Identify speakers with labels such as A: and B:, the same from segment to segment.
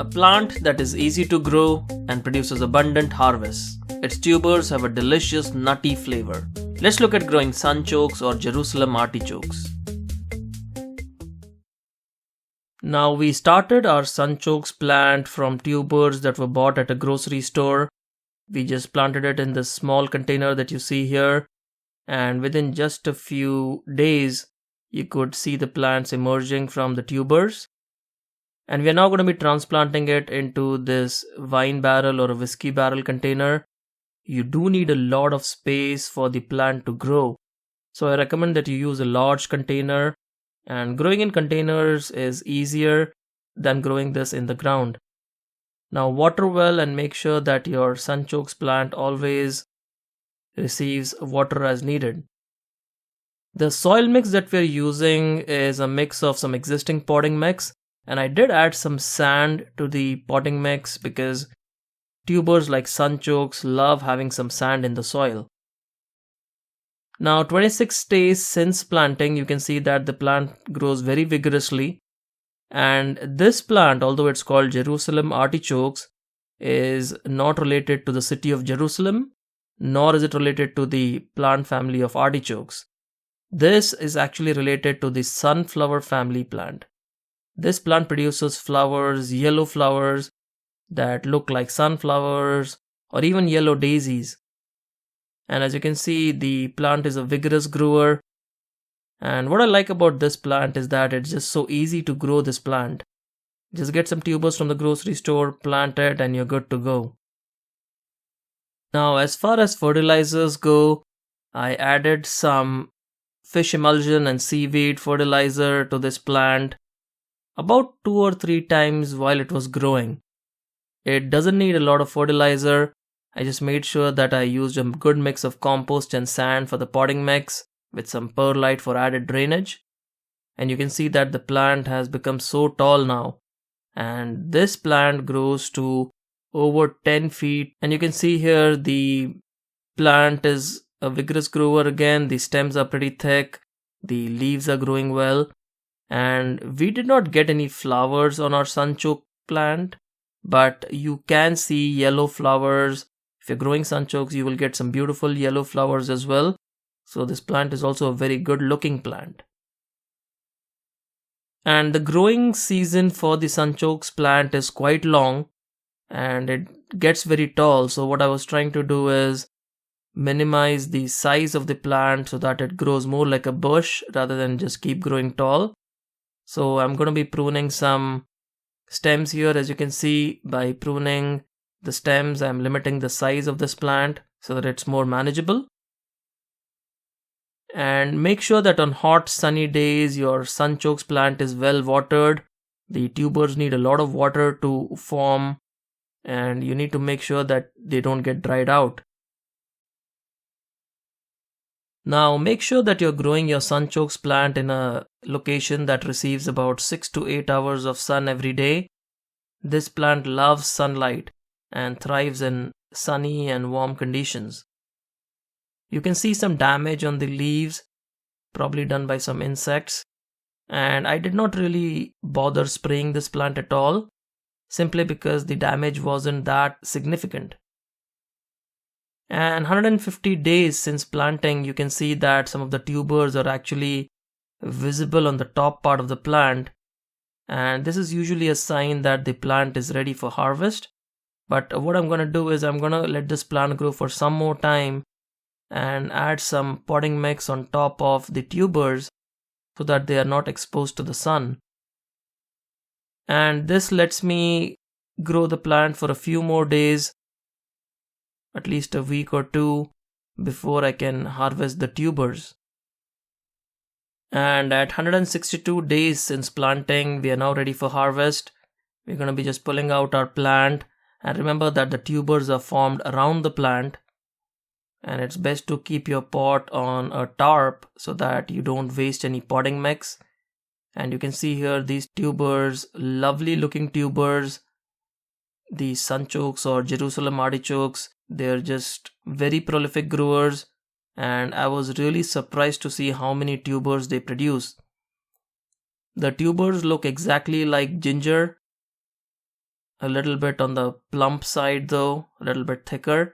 A: a plant that is easy to grow and produces abundant harvests. Its tubers have a delicious nutty flavor. Let's look at growing sunchokes or Jerusalem artichokes. Now we started our sunchokes plant from tubers that were bought at a grocery store. We just planted it in this small container that you see here, and within just a few days you could see the plants emerging from the tubers. And we are now going to be transplanting it into this wine barrel or a whiskey barrel container. You do need a lot of space for the plant to grow, so I recommend that you use a large container, and growing in containers is easier than growing this in the ground. Now water well and make sure that your sunchokes plant always receives water as needed. The soil mix that we're using is a mix of some existing potting mix, and I did add some sand to the potting mix because tubers like sunchokes love having some sand in the soil. Now 26 days since planting, you can see that the plant grows very vigorously, and this plant, although it's called Jerusalem Artichokes, is not related to the city of Jerusalem, nor is it related to the plant family of artichokes. This is actually related to the sunflower family plant. This plant produces flowers, yellow flowers that look like sunflowers or even yellow daisies. And as you can see, the plant is a vigorous grower. And what I like about this plant is that it's just so easy to grow this plant. Just get some tubers from the grocery store, plant it, and you're good to go. Now, as far as fertilizers go, I added some fish emulsion and seaweed fertilizer to this plant about 2 or 3 times while it was growing. It doesn't need a lot of fertilizer. I just made sure that I used a good mix of compost and sand for the potting mix with some perlite for added drainage. And you can see that the plant has become so tall now. And this plant grows to over 10 feet. And you can see here the plant is a vigorous grower again. The stems are pretty thick. The leaves are growing well. And we did not get any flowers on our sunchoke plant, but you can see yellow flowers. If you're growing sunchokes, you will get some beautiful yellow flowers as well. So this plant is also a very good looking plant. And the growing season for the sunchokes plant is quite long and it gets very tall. So what I was trying to do is minimize the size of the plant so that it grows more like a bush rather than just keep growing tall. So I'm going to be pruning some stems here. As you can see, by pruning the stems, I'm limiting the size of this plant so that it's more manageable. And make sure that on hot sunny days your sunchokes plant is well watered. The tubers need a lot of water to form, and you need to make sure that they don't get dried out. Now make sure that you're growing your sunchokes plant in a location that receives about 6 to 8 hours of sun every day. This plant loves sunlight and thrives in sunny and warm conditions. You can see some damage on the leaves, probably done by some insects. And I did not really bother spraying this plant at all, simply because the damage wasn't that significant. And 150 days since planting, you can see that some of the tubers are actually visible on the top part of the plant. And this is usually a sign that the plant is ready for harvest. But what I'm going to do is I'm going to let this plant grow for some more time and add some potting mix on top of the tubers so that they are not exposed to the sun. And this lets me grow the plant for a few more days, at least a week or two, before I can harvest the tubers. And at 162 days since planting, we are now ready for harvest. We're going to be just pulling out our plant. And remember that the tubers are formed around the plant. And it's best to keep your pot on a tarp so that you don't waste any potting mix. And you can see here these tubers, lovely looking tubers. The Sunchokes or Jerusalem Artichokes, they're just very prolific growers. And I was really surprised to see how many tubers they produce. The tubers look exactly like ginger. a little bit on the plump side though, a little bit thicker.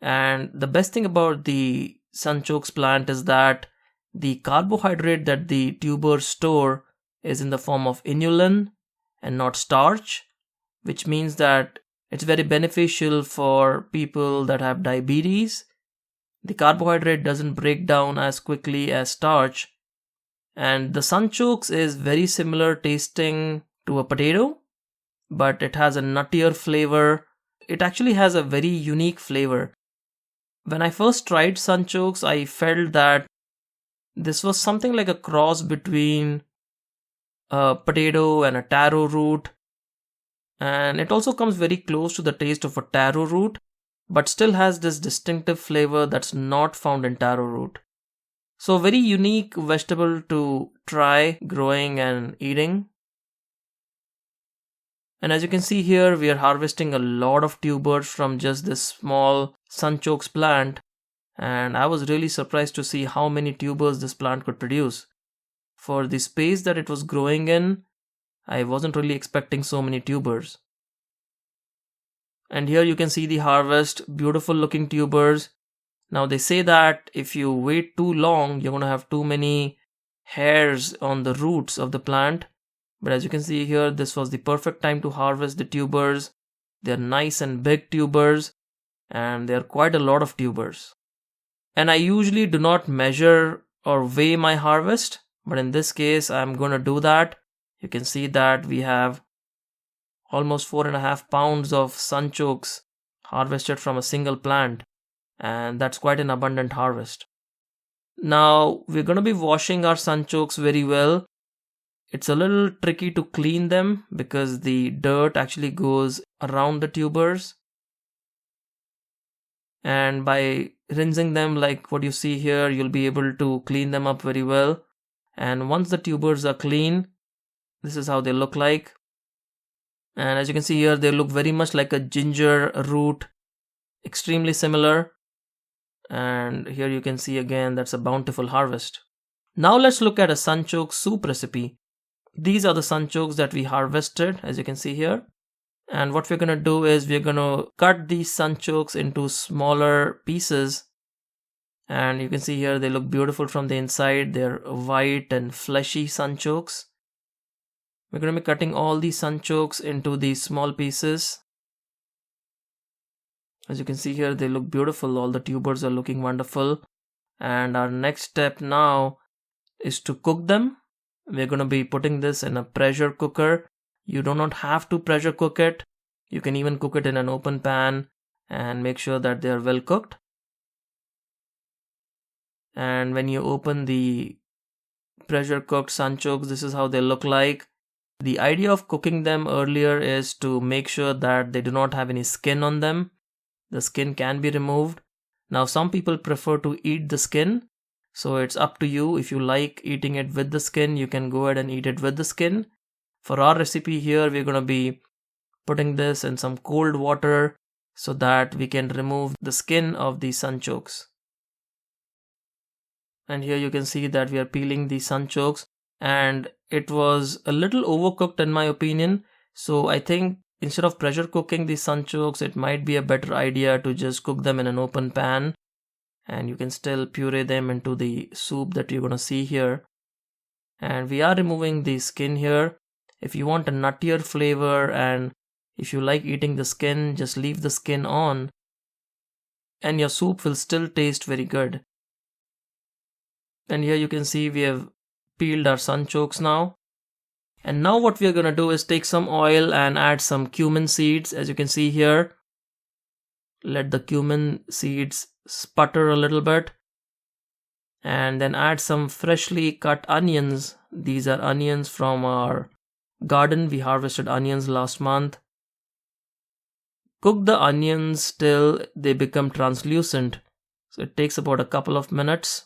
A: And the best thing about the Sunchokes plant is that the carbohydrate that the tubers store is in the form of inulin and not starch, which means that it's very beneficial for people that have diabetes. The carbohydrate doesn't break down as quickly as starch, and the Sunchokes is very similar tasting to a potato, but it has a nuttier flavor. It actually has a very unique flavor. When I first tried Sunchokes, I felt that this was something like a cross between a potato and a taro root, and it also comes very close to the taste of a taro root, but still has this distinctive flavor that's not found in taro root. So very unique vegetable to try growing and eating. And as you can see here, we are harvesting a lot of tubers from just this small Sunchokes plant, and I was really surprised to see how many tubers this plant could produce. For the space that it was growing in, I wasn't really expecting so many tubers. And here you can see the harvest, beautiful looking tubers. Now they say that if you wait too long, you're going to have too many hairs on the roots of the plant. But as you can see here, this was the perfect time to harvest the tubers. They're nice and big tubers, and there are quite a lot of tubers. And I usually do not measure or weigh my harvest, but in this case I'm going to do that. You can see that we have almost 4.5 pounds of Sunchokes harvested from a single plant, and that's quite an abundant harvest. Now we're going to be washing our Sunchokes very well. It's a little tricky to clean them because the dirt actually goes around the tubers, and by rinsing them like what you see here, you'll be able to clean them up very well. And once the tubers are clean, this is how they look like. And as you can see here, they look very much like a ginger root, extremely similar. And here you can see again, that's a bountiful harvest. Now let's look at a Sunchoke soup recipe. These are the Sunchokes that we harvested, as you can see here. And what we're going to do is we're going to cut these Sunchokes into smaller pieces. And you can see here they look beautiful from the inside. They're white and fleshy Sunchokes. We're going to be cutting all these Sunchokes into these small pieces. As you can see here, they look beautiful. All the tubers are looking wonderful. And our next step now is to cook them. We're going to be putting this in a pressure cooker. You do not have to pressure cook it. You can even cook it in an open pan and make sure that they are well cooked. And when you open the pressure cooked Sunchokes, this is how they look like. The idea of cooking them earlier is to make sure that they do not have any skin on them. The skin can be removed. Now some people prefer to eat the skin, so it's up to you. If you like eating it with the skin, you can go ahead and eat it with the skin. For our recipe here, we're going to be putting this in some cold water so that we can remove the skin of the Sunchokes. And here you can see that we are peeling the Sunchokes, and it was a little overcooked in my opinion. So I think instead of pressure cooking the Sunchokes, it might be a better idea to just cook them in an open pan, and you can still puree them into the soup that you're going to see here. And we are removing the skin here. If you want a nuttier flavor and if you like eating the skin, just leave the skin on and your soup will still taste very good. And here you can see we have peeled our Sunchokes now. And now what we are going to do is take some oil and add some cumin seeds, as you can see here. Let the cumin seeds sputter a little bit. And then add some freshly cut onions. These are onions from our garden. We harvested onions last month. Cook the onions till they become translucent. So it takes about a couple of minutes.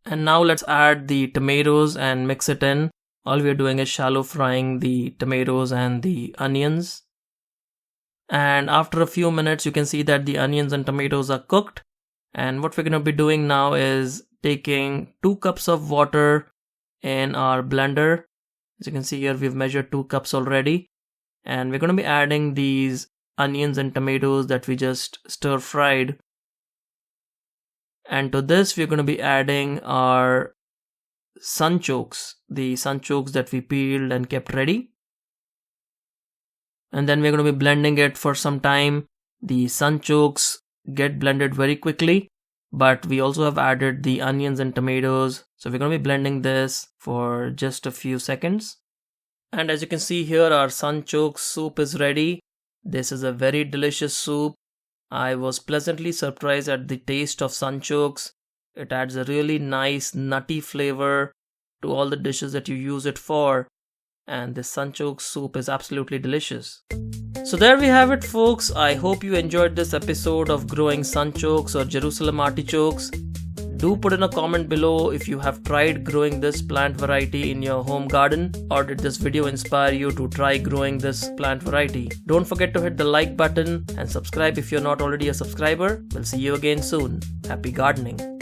A: And now let's add the tomatoes and mix it in. All we are doing is shallow frying the tomatoes and the onions. And after a few minutes, you can see that the onions and tomatoes are cooked. And what we're going to be doing now is taking 2 cups of water in our blender. As you can see here, we've measured 2 cups already. And we're going to be adding these onions and tomatoes that we just stir fried. And to this we're going to be adding our sunchokes, the sunchokes that we peeled and kept ready. And then we're going to be blending it for some time. The sunchokes get blended very quickly, but we also have added the onions and tomatoes. So we're going to be blending this for just a few seconds. And as you can see here, our sunchoke soup is ready. This is a very delicious soup. I was pleasantly surprised at the taste of sunchokes. It adds a really nice nutty flavor to all the dishes that you use it for. And this sunchoke soup is absolutely delicious. So there we have it, folks. I hope you enjoyed this episode of growing sunchokes or Jerusalem artichokes. Do put in a comment below if you have tried growing this plant variety in your home garden, or did this video inspire you to try growing this plant variety. Don't forget to hit the like button and subscribe if you're not already a subscriber. We'll see you again soon. Happy gardening.